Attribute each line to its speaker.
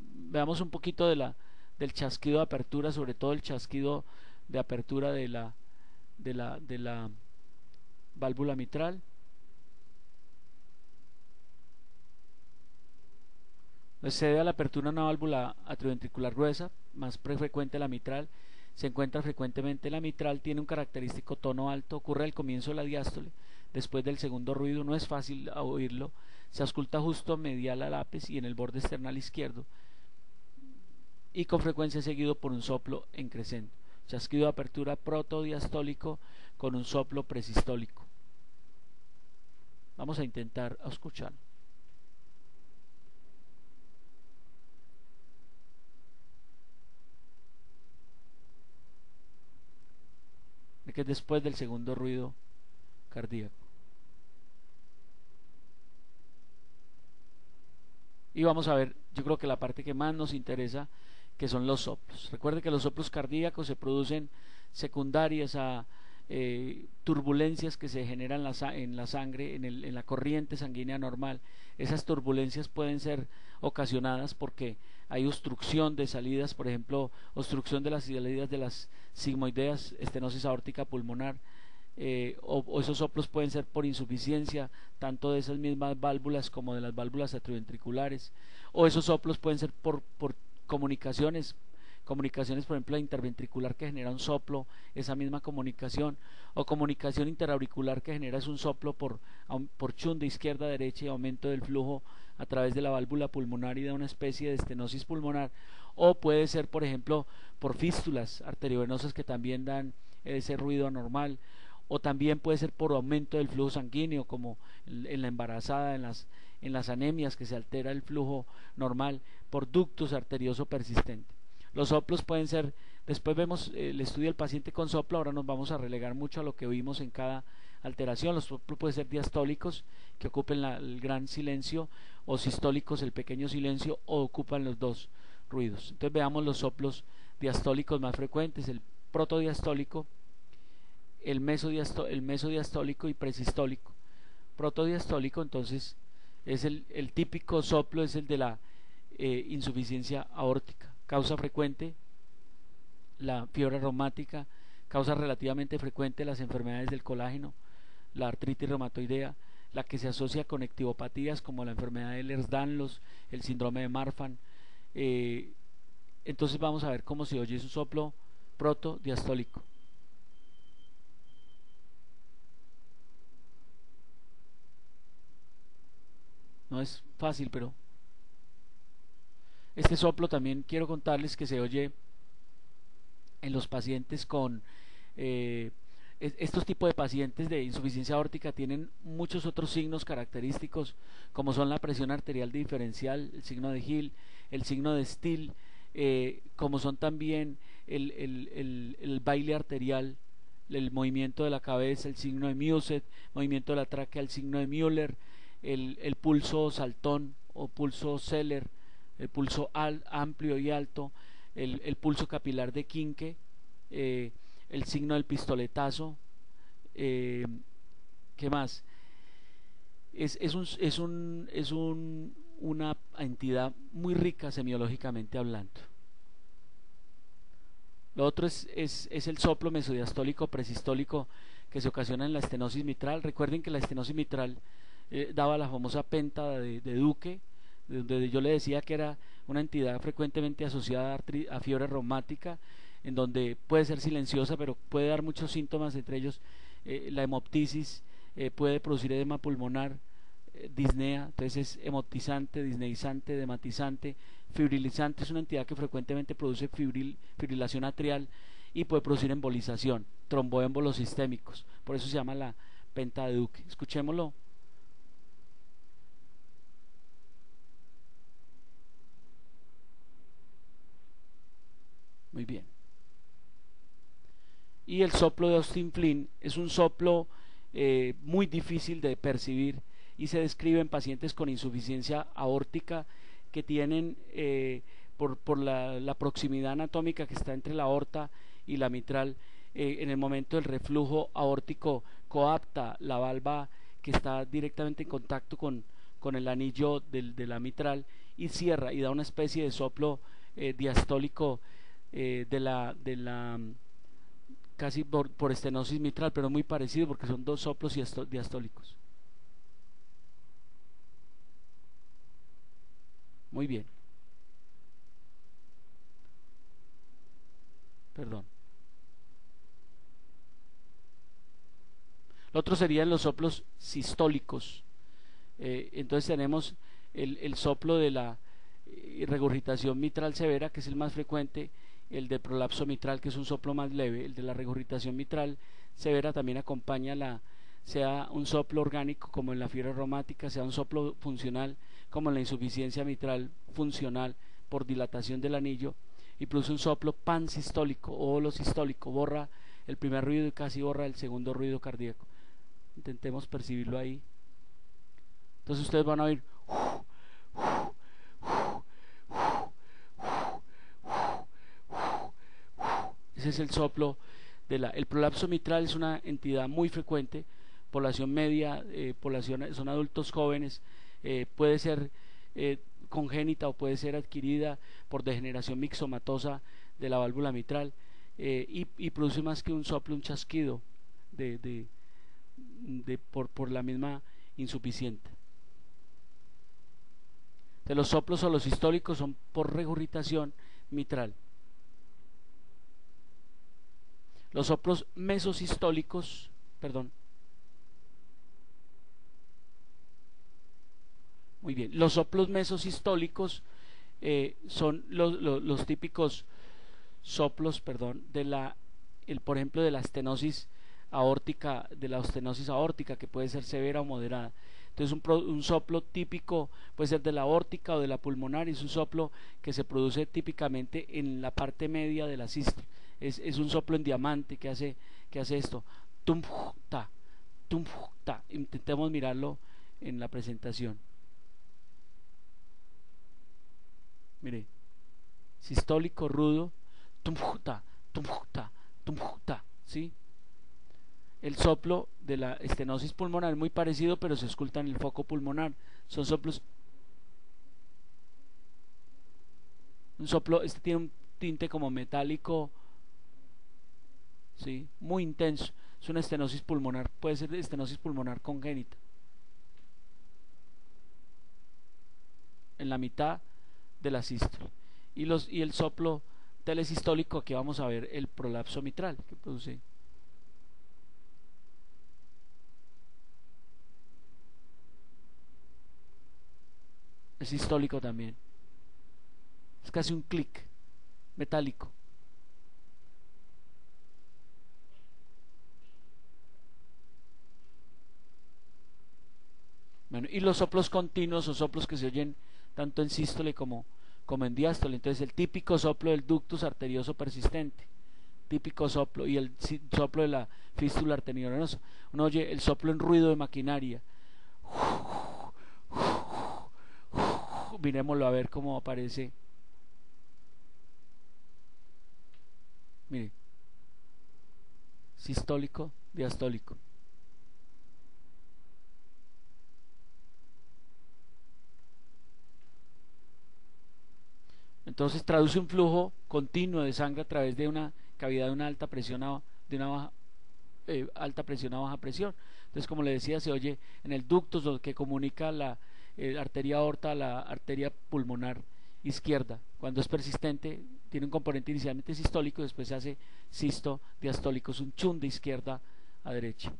Speaker 1: Veamos un poquito del chasquido de apertura, sobre todo el chasquido de apertura de la válvula mitral. Se debe a la apertura de una válvula atrioventricular gruesa, más frecuente la mitral. Se encuentra frecuentemente la mitral, tiene un característico tono alto, ocurre al comienzo de la diástole, después del segundo ruido, no es fácil oírlo, se ausculta justo medial al ápice y en el borde external izquierdo, y con frecuencia seguido por un soplo en crescendo. Chasquido de apertura protodiastólico con un soplo presistólico. Vamos a intentar escucharlo. Que es después del segundo ruido cardíaco. Y vamos a ver, yo creo que la parte que más nos interesa, que son los soplos. Recuerde que los soplos cardíacos se producen secundarias a turbulencias que se generan en la sangre, en la corriente sanguínea normal. Esas turbulencias pueden ser ocasionadas porque hay obstrucción de salidas, por ejemplo, obstrucción de las salidas de las sigmoideas, estenosis aórtica pulmonar, o esos soplos pueden ser por insuficiencia tanto de esas mismas válvulas como de las válvulas atrioventriculares, o esos soplos pueden ser por comunicaciones, por ejemplo interventricular que genera un soplo, esa misma comunicación, o comunicación interauricular que genera es un soplo por chun de izquierda a derecha y aumento del flujo a través de la válvula pulmonar y de una especie de estenosis pulmonar, o puede ser por ejemplo por fístulas arteriovenosas que también dan ese ruido anormal, o también puede ser por aumento del flujo sanguíneo como en la embarazada, en las anemias que se altera el flujo normal por ductus arterioso persistente. Los soplos pueden ser, después vemos el estudio del paciente con soplo, ahora nos vamos a relegar mucho a lo que vimos en cada alteración. Los soplos pueden ser diastólicos, que ocupen el gran silencio, o sistólicos, el pequeño silencio, o ocupan los dos ruidos. Entonces veamos los soplos diastólicos más frecuentes, el protodiastólico, el mesodiastólico y presistólico. Protodiastólico entonces es el típico soplo, es el de la insuficiencia aórtica. Causa frecuente la fiebre reumática, causa relativamente frecuente las enfermedades del colágeno, la artritis reumatoidea, la que se asocia con ectivopatías como la enfermedad de Ehlers-Danlos, el síndrome de Marfan. Entonces vamos a ver cómo se oye su soplo protodiastólico. No es fácil, pero este soplo también quiero contarles que se oye en los pacientes con estos tipos de pacientes de insuficiencia aórtica tienen muchos otros signos característicos, como son la presión arterial diferencial, el signo de Hill, el signo de Still, como son también el baile arterial, el movimiento de la cabeza, el signo de Muset, movimiento de la tráquea, el signo de Müller, el pulso saltón o pulso Zeller, el pulso amplio y alto, el pulso capilar de Quincke, el signo del pistoletazo. ¿Qué más? Es una entidad muy rica semiológicamente hablando. Lo otro es el soplo mesodiastólico presistólico que se ocasiona en la estenosis mitral. Recuerden que la estenosis mitral daba la famosa penta de Duque, donde yo le decía que era una entidad frecuentemente asociada a fiebre reumática, en donde puede ser silenciosa pero puede dar muchos síntomas, entre ellos la hemoptisis, puede producir edema pulmonar, disnea, entonces es hemoptizante, disneizante, dematizante, fibrilizante. Es una entidad que frecuentemente produce fibrilación atrial y puede producir embolización, tromboémbolos sistémicos, por eso se llama la penta de Duque. Escuchémoslo. Muy bien. Y el soplo de Austin Flynn es un soplo muy difícil de percibir y se describe en pacientes con insuficiencia aórtica que tienen por la proximidad anatómica que está entre la aorta y la mitral, en el momento del reflujo aórtico coapta la valva que está directamente en contacto con el anillo de la mitral y cierra y da una especie de soplo diastólico casi por estenosis mitral, pero muy parecido porque son dos soplos diastólicos. Muy bien. Perdón. Lo otro serían los soplos sistólicos. Entonces tenemos el soplo de la regurgitación mitral severa, que es el más frecuente, el de prolapso mitral, que es un soplo más leve. El de la regurgitación mitral severa también acompaña sea un soplo orgánico como en la fiebre reumática, sea un soplo funcional como en la insuficiencia mitral funcional por dilatación del anillo, y produce un soplo pansistólico o holosistólico, borra el primer ruido y casi borra el segundo ruido cardíaco. Intentemos percibirlo ahí. Entonces ustedes van a oír ese es el soplo el prolapso mitral. Es una entidad muy frecuente, población media, son adultos jóvenes, puede ser congénita o puede ser adquirida por degeneración mixomatosa de la válvula mitral, y produce más que un soplo, un chasquido por la misma insuficiente. De los soplos holosistólicos son por regurgitación mitral. Los soplos mesosistólicos, perdón. Muy bien, los soplos mesosistólicos son los típicos soplos, perdón, por ejemplo, de la estenosis aórtica, que puede ser severa o moderada. Entonces un soplo típico puede ser de la aórtica o de la pulmonar, y es un soplo que se produce típicamente en la parte media de la sístole. Es un soplo en diamante que hace esto, tum ta, tum ta. Intentemos mirarlo en la presentación. Mire, sistólico, rudo, tum ta, tum ta, tum ta, ¿sí? El soplo de la estenosis pulmonar es muy parecido, pero se escucha en el foco pulmonar. Son soplos. Un soplo, este tiene un tinte como metálico, ¿sí? Muy intenso. Es una estenosis pulmonar, puede ser estenosis pulmonar congénita. En la mitad de la sístole. Y el soplo telesistólico, aquí vamos a ver el prolapso mitral que produce. Es sistólico también. Es casi un clic metálico. Bueno, y los soplos continuos o soplos que se oyen tanto en sístole como en diástole. Entonces el típico soplo del ductus arterioso persistente, típico soplo, y el soplo de la fístula arteriovenosa. Uno oye el soplo en ruido de maquinaria. Miremoslo a ver cómo aparece. Mire, sistólico, diastólico. Entonces traduce un flujo continuo de sangre a través de una cavidad de una alta presión de una baja, alta presión a baja presión. Entonces, como le decía, se oye en el ducto que comunica la arteria aorta a la arteria pulmonar izquierda. Cuando es persistente, tiene un componente inicialmente sistólico y después se hace sisto diastólico. Es un chun de izquierda a derecha.